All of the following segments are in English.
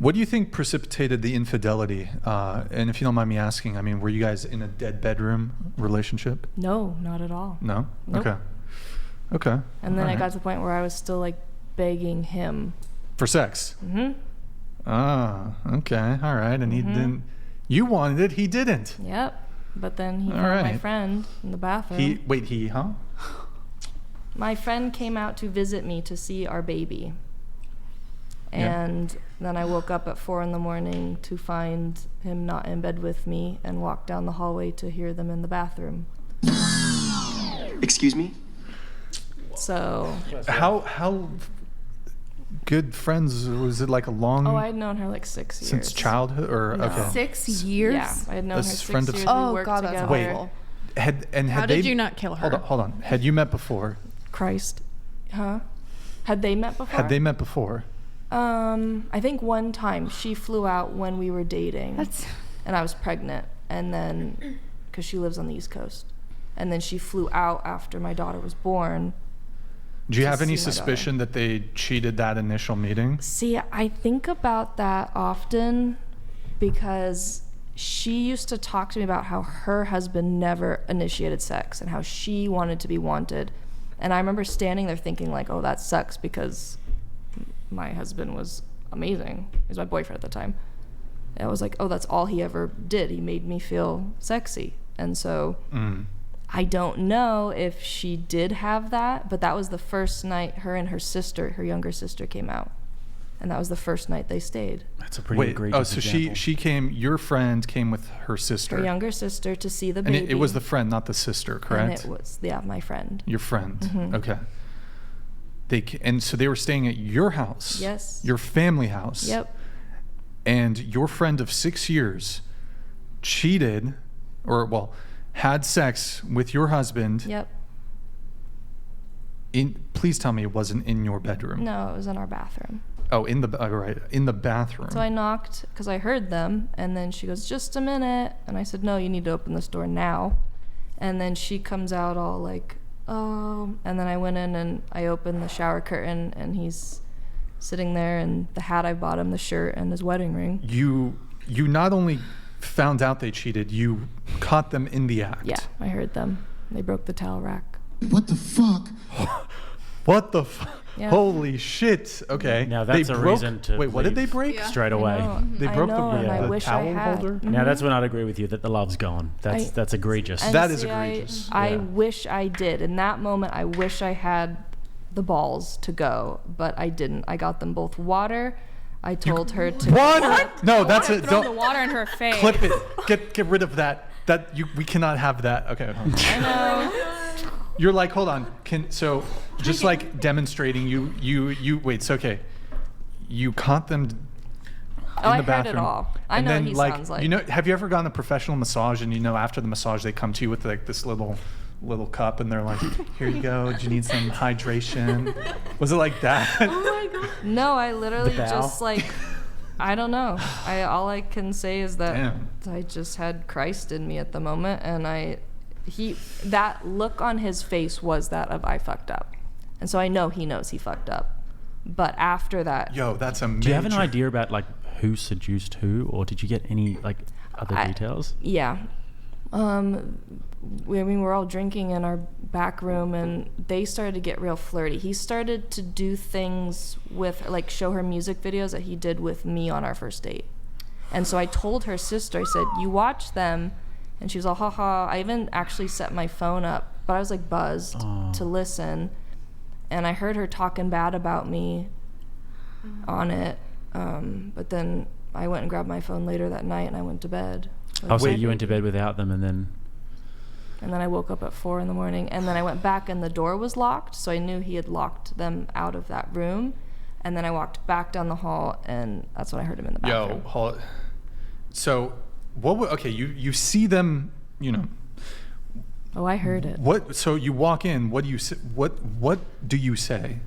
What do you think precipitated the infidelity? And if you don't mind me asking, I mean, were you guys in a dead bedroom relationship? No, not at all. No? Nope. Okay. And then All I right. got to the point where I was still like begging him. For sex? Mm-hmm. Ah, okay. All right. And he didn't, you wanted it, he didn't. Yep. But then he All found my right. friend in the bathroom. Huh? My friend came out to visit me to see our baby. Yeah. And then I woke up at 4 a.m. to find him not in bed with me and walked down the hallway to hear them in the bathroom. Excuse me? So, How good friends, was it like a long, I had known her like 6 years. since childhood or, No. okay. 6 years? Yeah, I had known her This 6 friend of- years. Oh, we worked God, that's together. Wait. awful. Had How they, did you not kill her? Hold on. Had you met before? Christ. Huh? Had they met before? Had they met before? I think one time she flew out when we were dating. That's And I was pregnant. And then, because she lives on the East Coast. And then she flew out after my daughter was born. Do you To have any see my suspicion that they cheated that initial meeting? See, I think about that often because she used to talk to me about how her husband never initiated sex and how she wanted to be wanted. And I remember standing there thinking like, oh, that sucks because my husband was amazing. He was my boyfriend at the time. And I was like, oh, that's all he ever did. He made me feel sexy. And so I don't know if she did have that, but that was the first night her and her sister, her younger sister, came out. And that was the first night they stayed. That's a pretty Wait, egregious so example. she came, your friend came with her sister. Her younger sister to see the And baby. it was the friend, not the sister, correct? And it was, yeah, my friend. Your friend. Mhm. Okay. And so they were staying at your house. Yes. Your family house. Yep. And your friend of 6 years cheated, or well, had sex with your husband. Yep. Please tell me it wasn't in your bedroom. No, it was in our bathroom. Oh, in the bathroom. So I knocked because I heard them, and then she goes, "Just a minute," and I said, "No, you need to open this door now." And then she comes out all like, "Oh," and then I went in and I opened the shower curtain, and he's sitting there, and the hat I bought him, the shirt, and his wedding ring. You not only found out they cheated, you caught them in the act. Yeah, I heard them. They broke the towel rack. What the fuck? What the Yeah. Holy shit. Okay. Now that's They a broke- reason to Wait, what did they leave. break? Yeah. Straight away. I know, They I broke the- know, and yeah, I the wish I towel had. holder? Now that's when I'd agree with you that the love's gone. That's egregious. And That is see, egregious. I Yeah. wish I did. In that moment, I wish I had the balls to go, but I didn't. I got them both water. I told her to. What? No, that's it. Throw the Don't water in her face. clip it. Get rid of that. We cannot have that. Okay. Hold on. I know. You're like, hold on. So just like demonstrating you wait, it's okay. You caught them in Oh, the I heard bathroom. it all. I and know then, what he like, sounds like. You know, have you ever gotten a professional massage and after the massage they come to you with like this little cup and they're like, here you go, do you need some hydration? Was it like that? No, I literally bow? just like, I don't know. All I can say is that Damn. I just had Christ in me at the moment, and that look on his face was that of I fucked up, and so I know he knows he fucked up. But after that, Yo, that's amazing. Do you have an idea about like who seduced who, or did you get any like other details? Yeah. We're all drinking in our back room, and they started to get real flirty. He started to do things with, like, show her music videos that he did with me on our first date. And so I told her sister, I said, you watch them. And she was all, haha. I even actually set my phone up, but I was like buzzed to listen. And I heard her talking bad about me on it. But then I went and grabbed my phone later that night, and I went to bed. Oh, so you went to bed without them, and then And then I woke up at 4 a.m, and then I went back and the door was locked, so I knew he had locked them out of that room. And then I walked back down the hall, and that's when I heard him in the bathroom. So okay, you see them, Oh, I heard it. what, so you walk in, what do you say, what do you say?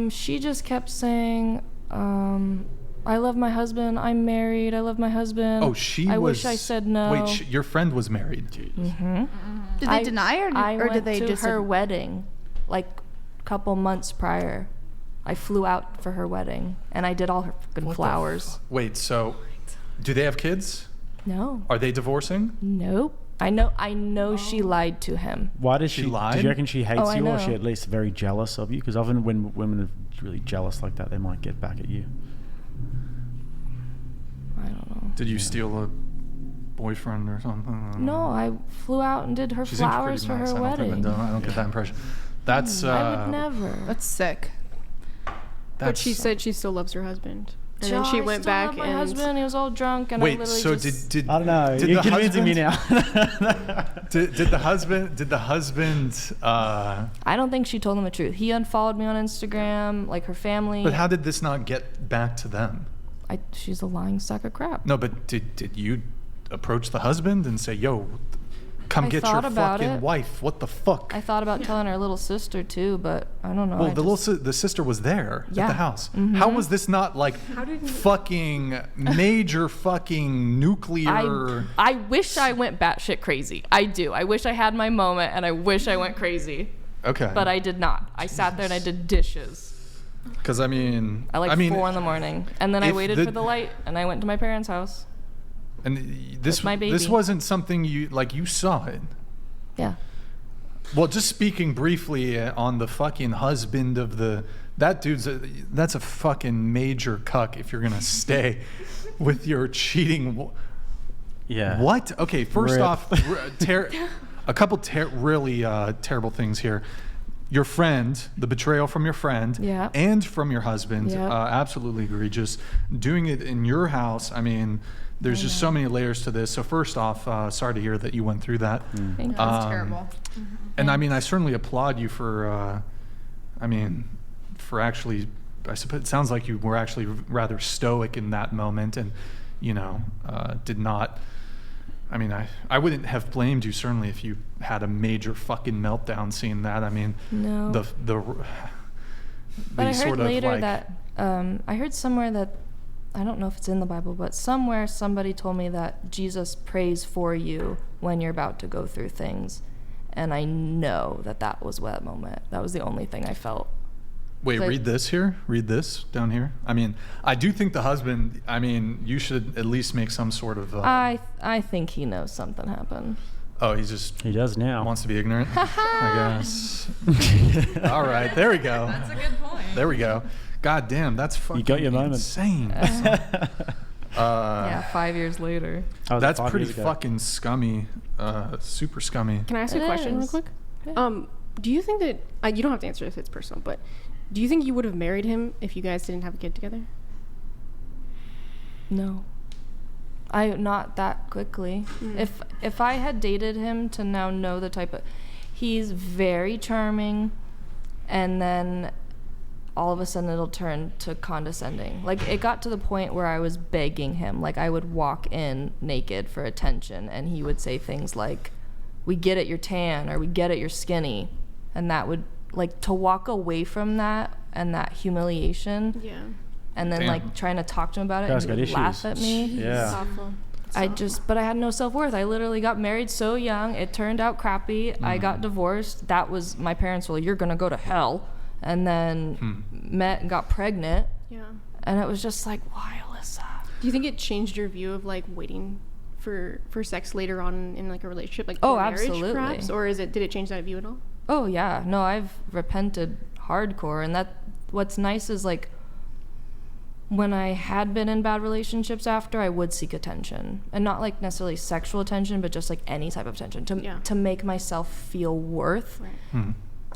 She just kept saying, I love my husband, I'm married, I love my husband. Oh, I wish I said no. Wait, your friend was married. Mm-hmm. Did they deny I or went did they to just her wedding, like a couple months prior. I flew out for her wedding, and I did all her fucking flowers. Wait, so do they have kids? No. Are they divorcing? Nope. I know she lied to him. Why does She she? lied? Do you reckon she hates Oh, I you, or is she know. at least very jealous of you? Because often when women are really jealous like that, they might get back at you. I don't know. Did you steal a boyfriend or something? No, I flew out and did her She seems flowers pretty for nice. her I don't think wedding. I don't get that impression. That's I would never. That's sick. But she said she still loves her husband. And then she went back love my and husband. He was all drunk, and I Wait, literally so just... did I don't know. Did You're the convincing me husband- now. did the husband I don't think she told him the truth. He unfollowed me on Instagram, like her family. but how did this not get back to them? She's a lying sack of crap. No, but did you approach the husband and say, "Yo, come I get your thought about fucking it. wife"? What the fuck? I thought about telling her little sister too, but I don't know. Well, I the sister was there at Yeah. the house. Mhm. How was this not like fucking major fucking nuclear? I wish I went batshit crazy. I do. I wish I had my moment, and I wish I went crazy. Okay. But I did not. I sat there and I did dishes Because I mean, at like 4 in the morning, and then I if waited the- for the light, and I went to my parents' house. and this my this baby. wasn't something you saw it. Yeah. Well, just speaking briefly on the fucking husband of that's a fucking major cuck if you're gonna stay with your cheating. Yeah. What? Okay, first Rip. off, a couple really terrible things here. Your friend, the betrayal from your friend, Yeah. and from your husband, Yeah. absolutely egregious. Doing it in your house, I mean, there's just so many layers to this. So first off, sorry to hear that you went through that. Thank you. That's Um, terrible. And I mean, I certainly applaud you for, for actually, I suppose it sounds like you were actually rather stoic in that moment and, did not, I wouldn't have blamed you certainly if you had a major fucking meltdown seeing that. I mean, No. But I heard sort of later like, that I heard somewhere that I don't know if it's in the Bible, but somewhere somebody told me that Jesus prays for you when you're about to go through things, and I know that was that moment. That was the only thing I felt. wait, But- read this here. Read this down here. I mean, I do think the husband. I mean, you should at least make some sort of. I think he knows something happened. Oh, he's just He does now. wants to be ignorant. I guess. All right, there we go. That's a good point. There we go. God damn, that's fucking got your moment. insane. Yeah, 5 years later. I was That's 5 pretty years ago. fucking scummy. Super scummy. Can I ask you a It question real is. quick? Yeah. Do you think that you don't have to answer if it's personal, but do you think you would have married him if you guys didn't have a kid together? No. Not that quickly. If I had dated him to now know the type of, he's very charming, and then all of a sudden it'll turn to condescending. Like, it got to the point where I was begging him. Like, I would walk in naked for attention, and he would say things like, "We get it, you're tan," or "We get it, you're skinny," and that would, like, to walk away from that and that humiliation, Yeah. and then Damn. like trying to talk to him about it, Guys and got he would issues. laugh at me. Yeah. Awful. But I had no self-worth. I literally got married so young. It turned out crappy. I got divorced. That was, my parents were like, "You're gonna go to hell." And then met and got pregnant. Yeah. And it was just like, why, Alyssa? Do you think it changed your view of like waiting for sex later on in like a relationship, like Oh, before marriage, absolutely. perhaps, or did it change that view at all? Oh yeah, no, I've repented hardcore. And what's nice is like, when I had been in bad relationships after, I would seek attention, and not like necessarily sexual attention, but just like any type of attention to make myself feel worth. Right.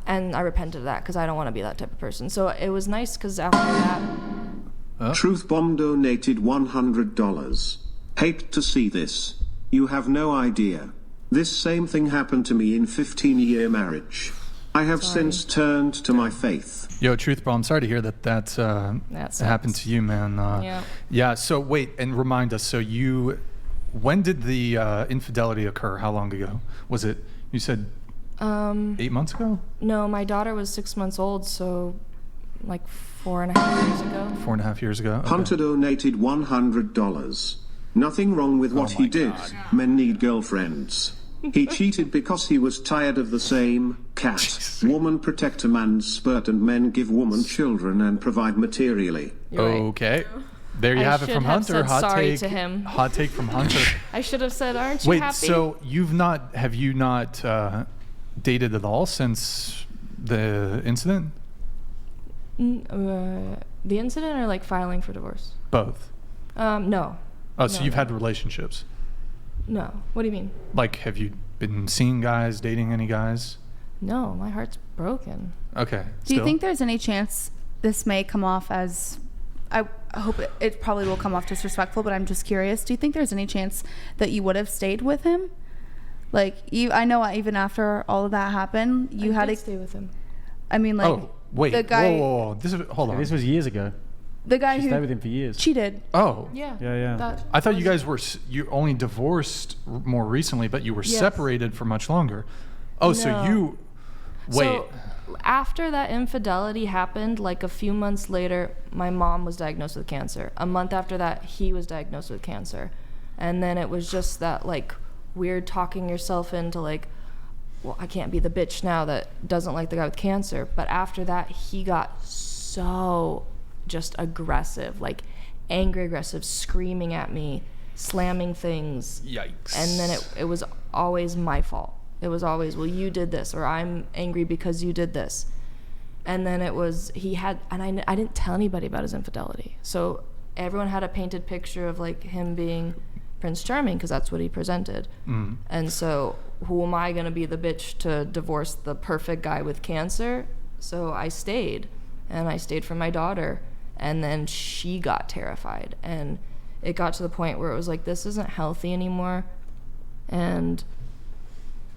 And I repented of that because I don't want to be that type of person. So it was nice because after that, Truth Bomb donated $100. Hate to see this. You have no idea. This same thing happened to me in 15-year marriage. I have since turned to my faith. Yo, Truth Bomb, sorry to hear that sucks. happened to you, man. Yeah. Yeah, so wait, and remind us, so when did the infidelity occur? How long ago? Was it, you said 8 months ago? no, my daughter was 6 months old, so like 4.5 years ago. 4.5 years ago? Okay. Hunter donated $100. Nothing wrong with what he did. Men need girlfriends. He cheated because he was tired of the same cat. Woman protect a man's spurt and men give woman children and provide materially. You're right. Okay. There you I have it should from have Hunter. said sorry take. to him. Hot take from Hunter. I should have said, "Aren't you Wait, happy?" so have you not dated at all since the incident? The incident or like filing for divorce? Both. No. Oh, so No, you've no. had relationships. No. What do you mean? Like, have you been seeing guys, dating any guys? No, my heart's broken. Okay. Do you still? think there's any chance this may come off as, I hope it probably will come off disrespectful, but I'm just curious. Do you think there's any chance that you would have stayed with him? Like, I know even after all of that happened, you I had did to, stay with him. I mean, like, Oh, wait. the guy, whoa. Hold on. This was years ago. the guy She stayed with who him for years. cheated. Oh. Yeah. Yeah. I thought you guys were you only divorced more recently, but you were Yes. separated for much longer. Oh, so No. you wait. So after that infidelity happened, like a few months later, my mom was diagnosed with cancer. A month after that, he was diagnosed with cancer. And then it was just that like weird talking yourself into like, well, I can't be the bitch now that doesn't like the guy with cancer. But after that, he got so just aggressive, like angry aggressive, screaming at me, slamming things. Yikes. And then it was always my fault. It was always, well, you did this, or I'm angry because you did this. And then it was, and I didn't tell anybody about his infidelity. So everyone had a painted picture of like him being Prince Charming because that's what he presented. Mm. And so who am I going to be the bitch to divorce the perfect guy with cancer? So I stayed, and I stayed for my daughter. And then she got terrified. And it got to the point where it was like, this isn't healthy anymore. And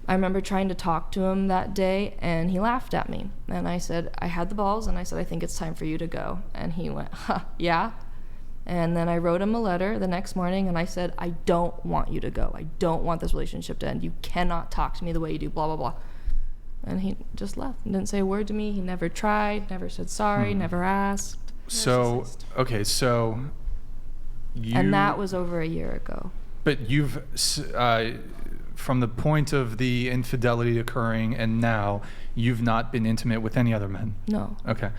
I remember trying to talk to him that day, and he laughed at me. And I said, I had the balls, and I said, I think it's time for you to go. And he went, huh, yeah? And then I wrote him a letter the next morning, and I said, I don't want you to go. I don't want this relationship to end. You cannot talk to me the way you do, blah, blah, blah. And he just left and didn't say a word to me. He never tried, never said sorry, never asked. So, okay, so you And that was over a year ago. But you've from the point of the infidelity occurring and now, you've not been intimate with any other men. No. Okay.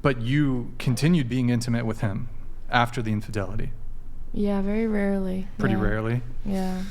But you continued being intimate with him after the infidelity. Yeah, very rarely. Pretty Yeah. rarely. Yeah.